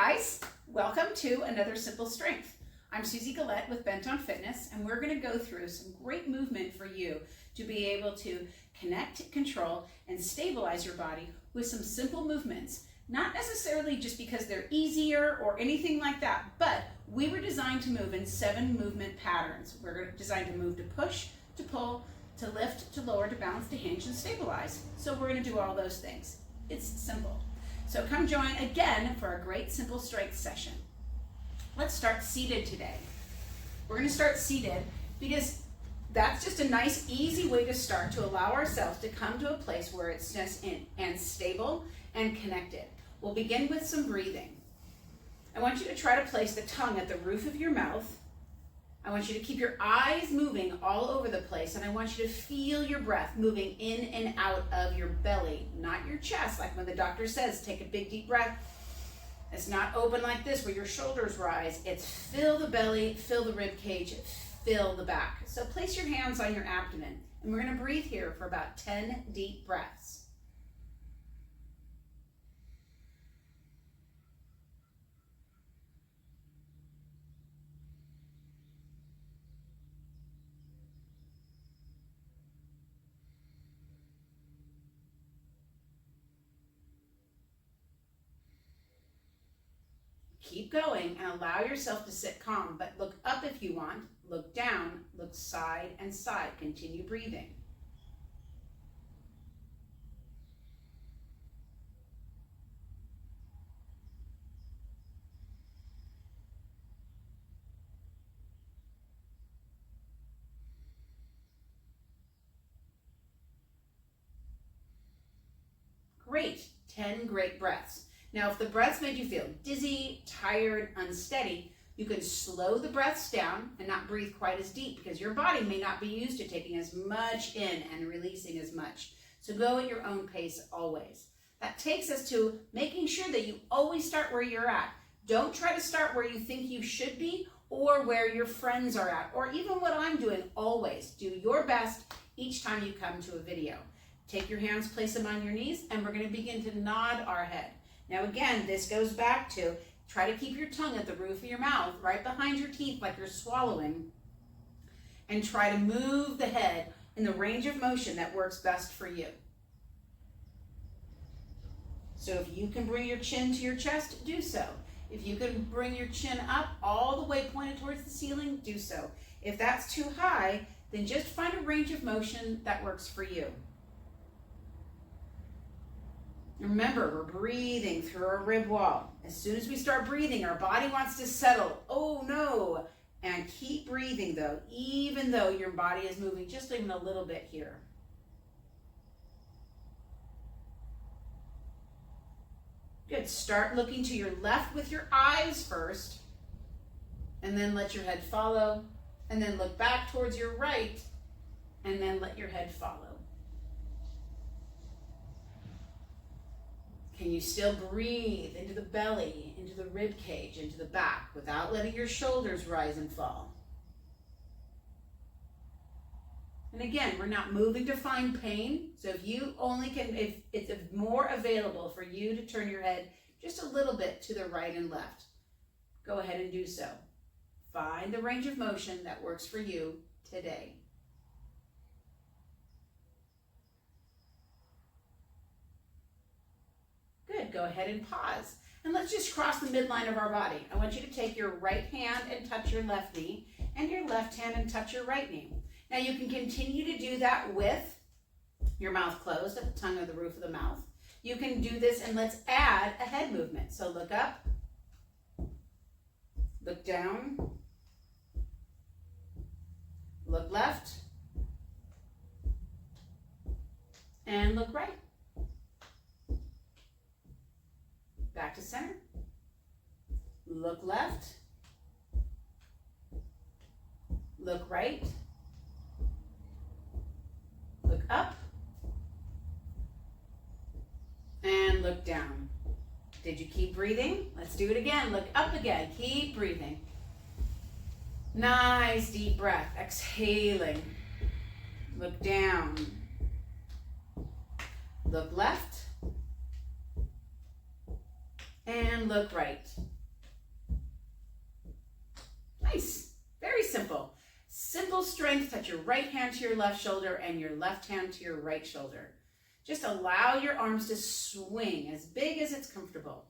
guys, welcome to another Simple Strength. I'm Susie Gillette with Benton Fitness, and we're going to go through some great movement for you to be able to connect, control, and stabilize your body with some simple movements. Not necessarily just because they're easier or anything like that, but we were designed to move in 7 movement patterns. We're designed to move to push, to pull, to lift, to lower, to balance, to hinge, and stabilize. So we're going to do all those things. It's simple. So come join again for a great simple strength session. Let's start seated today. We're going to start seated because that's just a nice, easy way to start to allow ourselves to come to a place where it's just and stable and connected. We'll begin with some breathing. I want you to try to place the tongue at the roof of your mouth. I want you to keep your eyes moving all over the place, and I want you to feel your breath moving in and out of your belly, not your chest, like when the doctor says, take a big deep breath. It's not open like this where your shoulders rise. It's fill the belly, fill the rib cage, fill the back. So place your hands on your abdomen, and we're going to breathe here for about 10 deep breaths. Keep going and allow yourself to sit calm, but look up if you want, look down, look side and side. Continue breathing. Great, 10 great breaths. Now, if the breaths made you feel dizzy, tired, unsteady, you can slow the breaths down and not breathe quite as deep because your body may not be used to taking as much in and releasing as much. So go at your own pace always. That takes us to making sure that you always start where you're at. Don't try to start where you think you should be or where your friends are at, or even what I'm doing. Always do your best each time you come to a video. Take your hands, place them on your knees, and we're going to begin to nod our head. Now again, this goes back to try to keep your tongue at the roof of your mouth, right behind your teeth like you're swallowing, and try to move the head in the range of motion that works best for you. So if you can bring your chin to your chest, do so. If you can bring your chin up all the way pointed towards the ceiling, do so. If that's too high, then just find a range of motion that works for you. Remember, we're breathing through our rib wall. As soon as we start breathing, our body wants to settle. Oh no! And keep breathing though, even though your body is moving just even a little bit here. Good. Start looking to your left with your eyes first, and then let your head follow, and then look back towards your right, and then let your head follow. Can you still breathe into the belly, into the rib cage, into the back without letting your shoulders rise and fall? And again, we're not moving to find pain. So if you only can, if it's more available for you to turn your head just a little bit to the right and left, go ahead and do so. Find the range of motion that works for you today. Good, go ahead and pause. And let's just cross the midline of our body. I want you to take your right hand and touch your left knee, and your left hand and touch your right knee. Now you can continue to do that with your mouth closed at the tongue or the roof of the mouth. You can do this, and let's add a head movement. So look up, look down, look left, and look right. Back to center. Look left. Look right. Look up. And look down. Did you keep breathing? Let's do it again. Look up again. Keep breathing. Nice deep breath. Exhaling. Look down. Look left. And look right. Nice. Very simple. Simple strength. Touch your right hand to your left shoulder and your left hand to your right shoulder. Just allow your arms to swing as big as it's comfortable.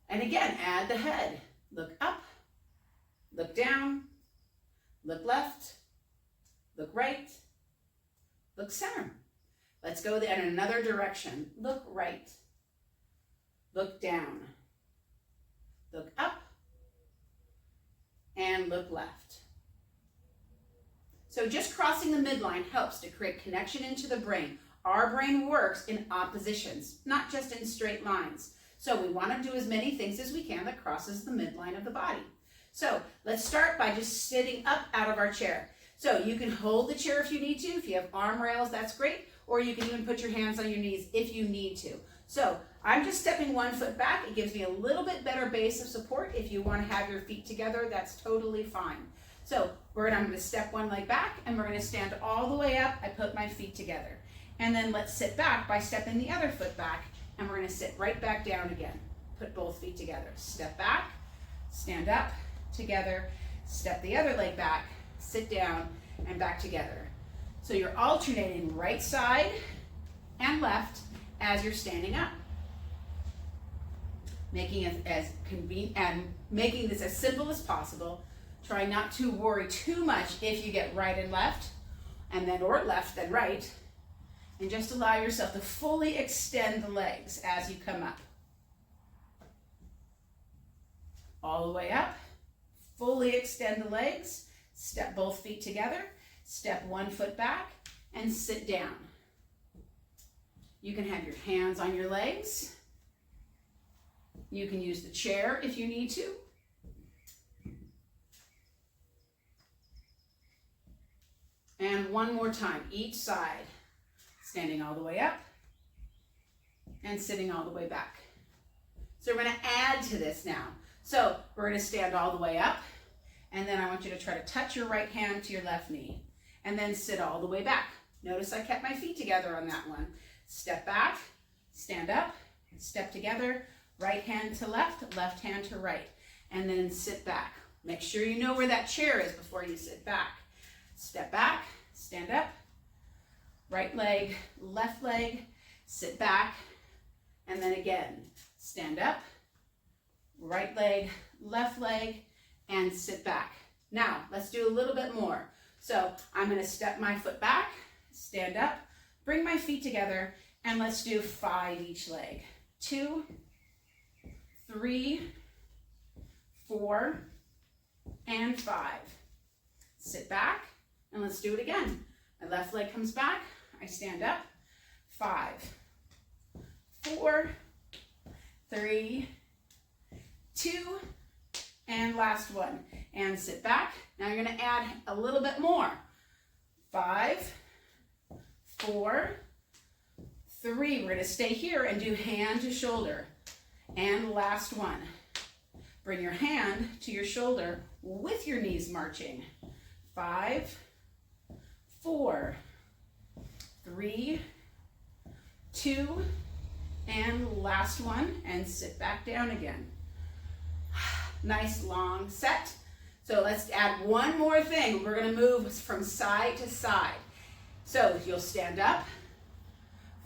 And again, add the head. Look up, look down, look left, look right, look center. Let's go in another direction. Look right, look down, look up, and look left. So just crossing the midline helps to create connection into the brain. Our brain works in oppositions, not just in straight lines. So we want to do as many things as we can that crosses the midline of the body. So let's start by just sitting up out of our chair. So you can hold the chair if you need to. If you have arm rails, that's great. Or you can even put your hands on your knees if you need to. So I'm just stepping one foot back. It gives me a little bit better base of support. If you want to have your feet together, that's totally fine. So I'm going to step one leg back and we're going to stand all the way up. I put my feet together. And then let's sit back by stepping the other foot back and we're going to sit right back down again. Put both feet together. Step back, stand up, together, step the other leg back, sit down, and back together. So you're alternating right side and left as you're standing up. Making it as convenient and making this as simple as possible. Try not to worry too much if you get right and left, or left then right, and just allow yourself to fully extend the legs as you come up. All the way up, fully extend the legs, step both feet together, step one foot back, and sit down. You can have your hands on your legs. You can use the chair if you need to. And one more time, each side. Standing all the way up and sitting all the way back. So we're going to add to this now. So we're going to stand all the way up, and then I want you to try to touch your right hand to your left knee, and then sit all the way back. Notice I kept my feet together on that one. Step back, stand up, step together, right hand to left, left hand to right, and then sit back. Make sure you know where that chair is before you sit back. Step back, stand up, right leg, left leg, sit back, and then again, stand up, right leg, left leg, and sit back. Now, let's do a little bit more. So I'm going to step my foot back, stand up, bring my feet together, and let's do 5 each leg. 2, 3, 4, and 5. Sit back, and let's do it again. My left leg comes back, I stand up, 5, 4, 3, 2, and last one. And sit back. Now you're going to add a little bit more. 5, 4, 3. We're going to stay here and do hand to shoulder. And last one. Bring your hand to your shoulder with your knees marching. 5, 4, 3, 2, and last one, and sit back down again. Nice long set. So let's add one more thing. We're going to move from side to side. So you'll stand up.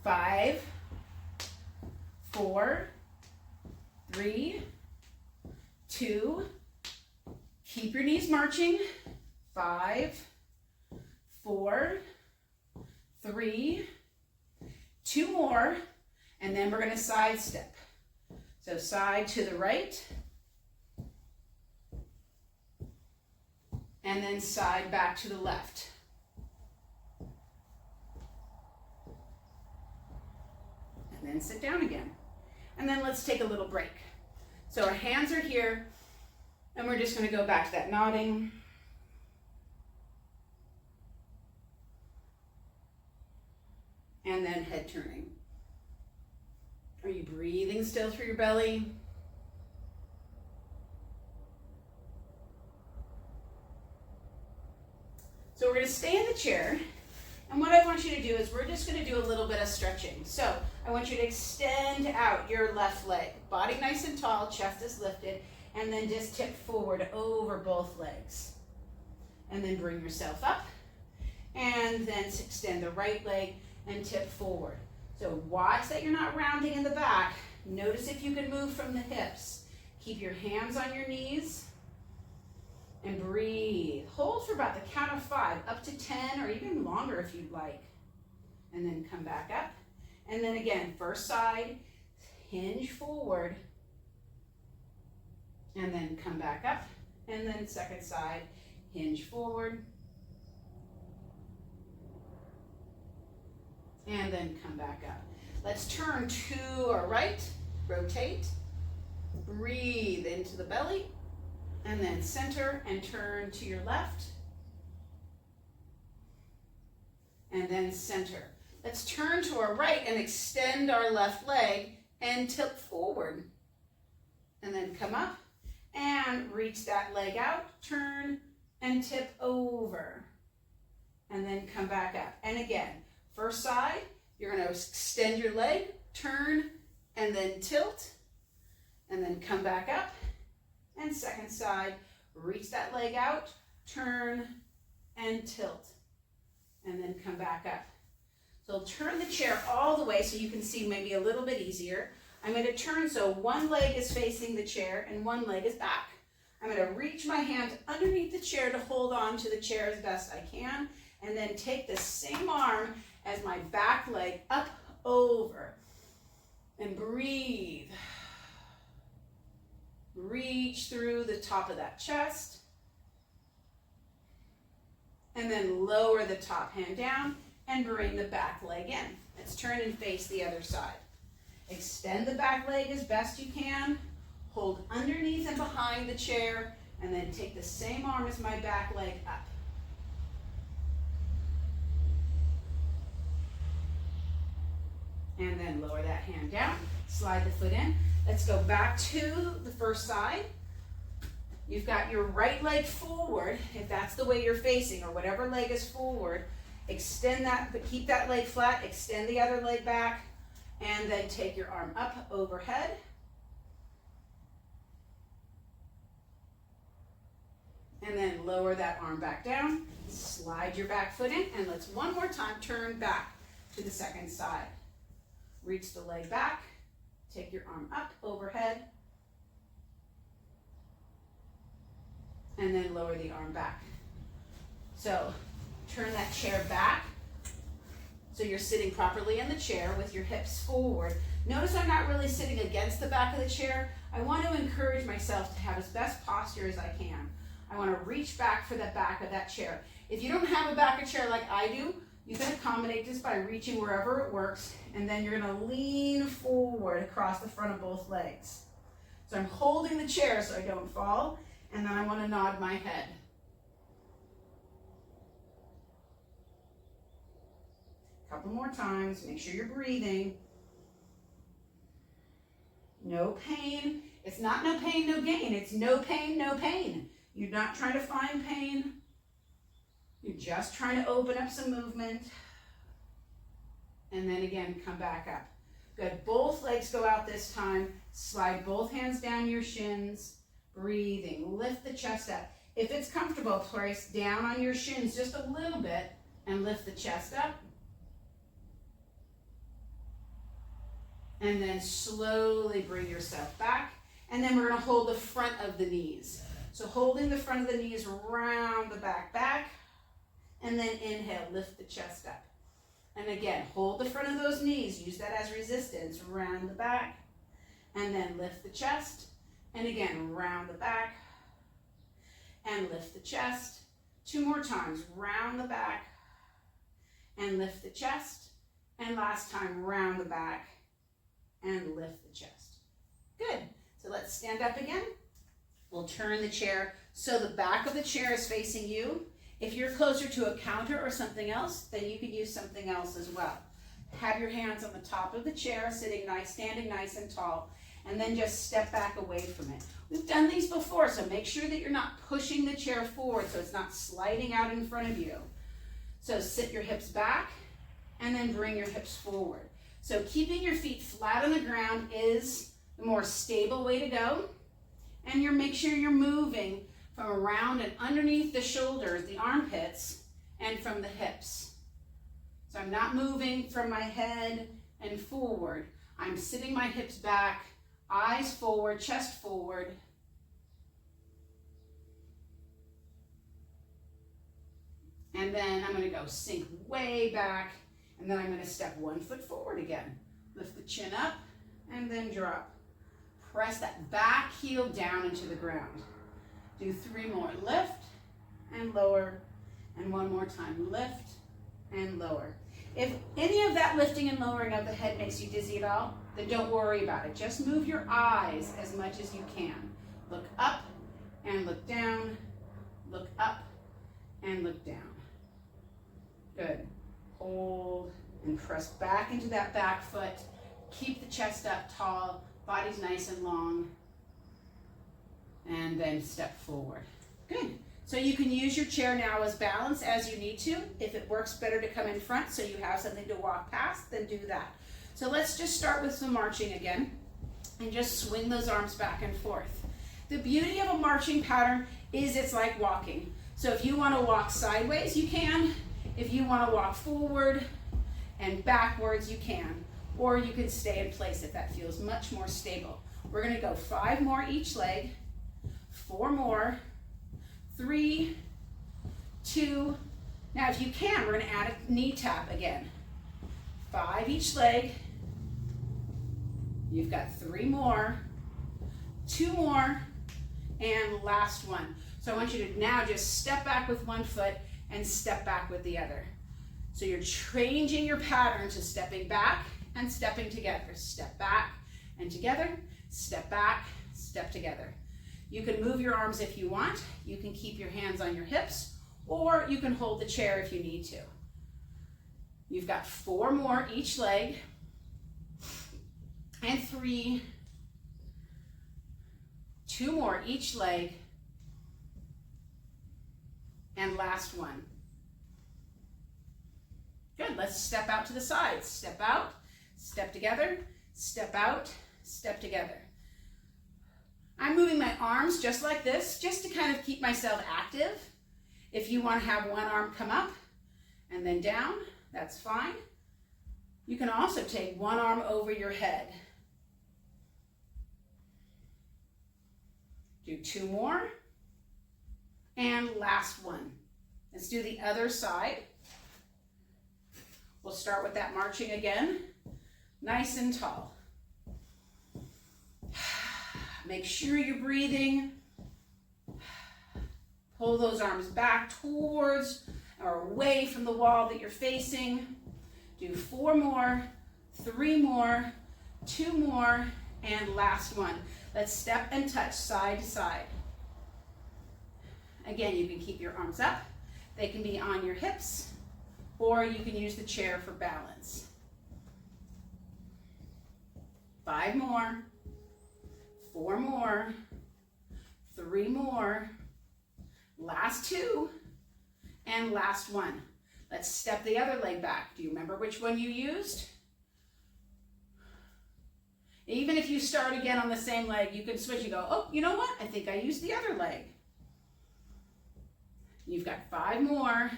5, 4, 3, 2. Keep your knees marching. 5, 4, 3, 2 more, and then we're going to side step. So side to the right, and then side back to the left. And then sit down again. And then let's take a little break. So our hands are here, and we're just going to go back to that nodding. And then head turning. Are you breathing still through your belly? So we're going to stay in the chair. And what I want you to do is we're just going to do a little bit of stretching. So I want you to extend out your left leg. Body nice and tall, chest is lifted. and then just tip forward over both legs. And then bring yourself up, and then extend the right leg and tip forward. So watch that you're not rounding in the back. Notice if you can move from the hips. Keep your hands on your knees and breathe. Hold for about the count of 5, up to 10 or even longer if you'd like. And then come back up. And then again, first side, hinge forward. And then come back up. And then second side, hinge forward. And then come back up. Let's turn to our right, rotate. Breathe into the belly. And then center and turn to your left. And then center. Let's turn to our right and extend our left leg and tip forward. And then come up and reach that leg out, turn and tip over. And then come back up. And again, first side, you're going to extend your leg, turn and then tilt. And then come back up. And second side, reach that leg out, turn and tilt. And then come back up. So turn the chair all the way so you can see maybe a little bit easier. I'm going to turn so one leg is facing the chair and one leg is back. I'm going to reach my hand underneath the chair to hold on to the chair as best I can, and then take the same arm as my back leg up over. And breathe. Reach through the top of that chest. And then lower the top hand down and bring the back leg in. Let's turn and face the other side. Extend the back leg as best you can. Hold underneath and behind the chair, and then take the same arm as my back leg up. And then lower that hand down, slide the foot in. Let's go back to the first side. You've got your right leg forward, if that's the way you're facing, or whatever leg is forward. Extend that, but keep that leg flat, extend the other leg back, and then take your arm up overhead. And then lower that arm back down, slide your back foot in, and let's one more time turn back to the second side. Reach the leg back, take your arm up overhead, and then lower the arm back. So turn that chair back so you're sitting properly in the chair with your hips forward. Notice I'm not really sitting against the back of the chair. I want to encourage myself to have as best posture as I can. I want to reach back for the back of that chair. If you don't have a back of chair like I do, you can accommodate this by reaching wherever it works, and then you're going to lean forward across the front of both legs. So I'm holding the chair so I don't fall, and then I want to nod my head. A couple more times, make sure you're breathing. No pain. It's not no pain, no gain. It's no pain, no pain. You're not trying to find pain. You're just trying to open up some movement. And then again, come back up. Good. Both legs go out this time. Slide both hands down your shins. Breathing. Lift the chest up. If it's comfortable, place down on your shins just a little bit and lift the chest up. And then slowly bring yourself back. And then we're going to hold the front of the knees. So holding the front of the knees, round the back. And then inhale, lift the chest up. And again, hold the front of those knees. Use that as resistance. Round the back. And then lift the chest. And again, round the back. And lift the chest. 2 more times. Round the back. And lift the chest. And last time, round the back. And lift the chest. Good. So let's stand up again. We'll turn the chair so the back of the chair is facing you. If you're closer to a counter or something else, then you can use something else as well. Have your hands on the top of the chair, sitting nice, standing nice and tall, and then just step back away from it. We've done these before, so make sure that you're not pushing the chair forward so it's not sliding out in front of you. So sit your hips back and then bring your hips forward. So keeping your feet flat on the ground is the more stable way to go. And make sure you're moving from around and underneath the shoulders, the armpits, and from the hips. So I'm not moving from my head and forward. I'm sitting my hips back, eyes forward, chest forward. And then I'm going to go sink way back, and then I'm going to step 1 foot forward again. Lift the chin up, and then drop. Press that back heel down into the ground. Do 3 more. Lift and lower, and 1 more time. Lift and lower. If any of that lifting and lowering of the head makes you dizzy at all, then don't worry about it. Just move your eyes as much as you can. Look up and look down. Look up and look down. Good. Hold and press back into that back foot. Keep the chest up tall, body's nice and long. And then step forward. Good. So you can use your chair now as balance as you need to. If it works better to come in front so you have something to walk past, then do that. So let's just start with some marching again and just swing those arms back and forth. The beauty of a marching pattern is it's like walking. So if you want to walk sideways, you can. If you want to walk forward and backwards, you can. Or you can stay in place if that feels much more stable. We're going to go 5 more each leg, 4 more, 3, 2. Now if you can, we're going to add a knee tap again. 5 each leg. You've got 3 more, 2 more, and last one. So I want you to now just step back with 1 foot and step back with the other. So you're changing your pattern to stepping back and stepping together. Step back and together, step back, step together. You can move your arms if you want. You can keep your hands on your hips, or you can hold the chair if you need to. You've got 4 more each leg, and 3, 2 more each leg, and last one. Good, let's step out to the sides. Step out, step together, step out, step together. I'm moving my arms just like this, just to kind of keep myself active. If you want to have one arm come up and then down, that's fine. You can also take one arm over your head. Do 2 more. And last one. Let's do the other side. We'll start with that marching again. Nice and tall. Make sure you're breathing. Pull those arms back towards or away from the wall that you're facing. Do 4 more, 3 more, 2 more, and last one. Let's step and touch side to side. Again, you can keep your arms up. They can be on your hips, or you can use the chair for balance. 5 more, 4 more, 3 more, last 2, and last one. Let's step the other leg back. Do you remember which one you used? Even if you start again on the same leg, you can switch and go, oh, you know what? I think I used the other leg. You've got 5 more,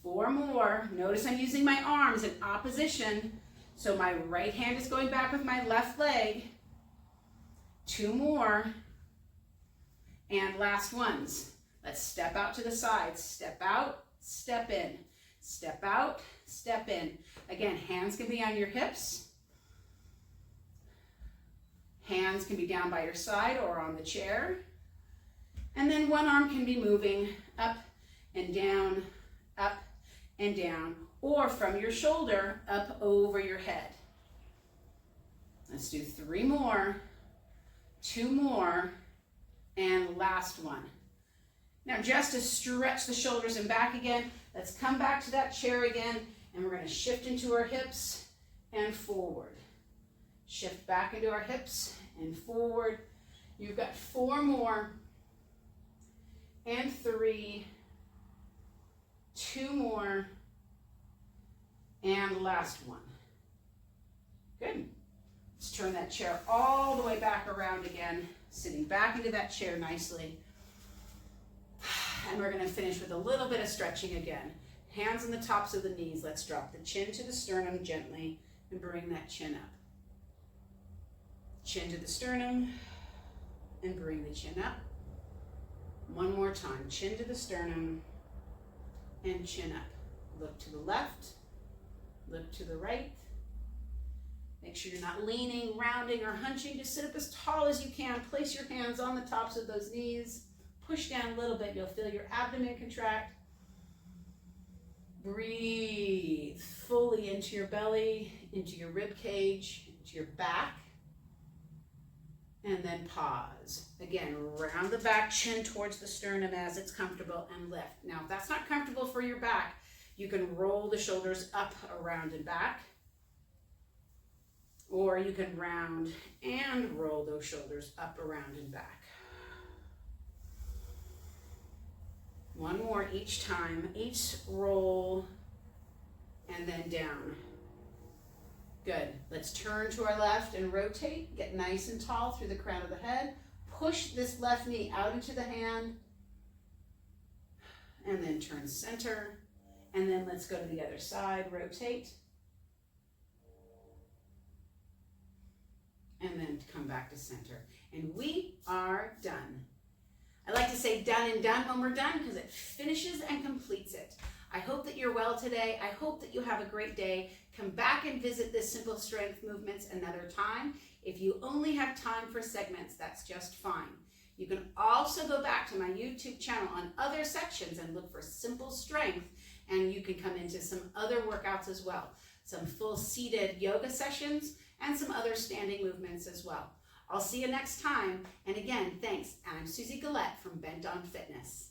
4 more. Notice I'm using my arms in opposition, so my right hand is going back with my left leg. 2 more, and last ones. Let's step out to the sides. Step out, step in. Step out, step in. Again, hands can be on your hips. Hands can be down by your side or on the chair. And then one arm can be moving up and down, or from your shoulder up over your head. Let's do 3 more, 2 more, and last one. Now just to stretch the shoulders and back again, let's come back to that chair again, and we're going to shift into our hips and forward. Shift back into our hips and forward. You've got 4 more, and 3, 2 more, and last one. Good. Let's turn that chair all the way back around again, sitting back into that chair nicely. And we're going to finish with a little bit of stretching again. Hands on the tops of the knees. Let's drop the chin to the sternum gently and bring that chin up. Chin to the sternum and bring the chin up. One more time. Chin to the sternum and chin up. Look to the left. Look to the right. Make sure you're not leaning, rounding, or hunching. Just sit up as tall as you can. Place your hands on the tops of those knees. Push down a little bit. You'll feel your abdomen contract. Breathe fully into your belly, into your rib cage, into your back. And then pause. Again, round the back, chin towards the sternum as it's comfortable, and lift. Now, if that's not comfortable for your back, you can roll the shoulders up, around, and back. Or you can round and roll those shoulders up, around, and back. One more each time, each roll, and then down. Good. Let's turn to our left and rotate. Get nice and tall through the crown of the head. Push this left knee out into the hand. And then turn center. And then let's go to the other side. Rotate. And then come back to center. And we are done. I like to say done and done when we're done because it finishes and completes it. I hope that you're well today. I hope that you have a great day. Come back and visit this Simple Strength Movements another time. If you only have time for segments, that's just fine. You can also go back to my YouTube channel on other sections and look for Simple Strength, and you can come into some other workouts as well. Some full seated yoga sessions and some other standing movements as well. I'll see you next time. And again, thanks. I'm Susie Gillette from Bent on Fitness.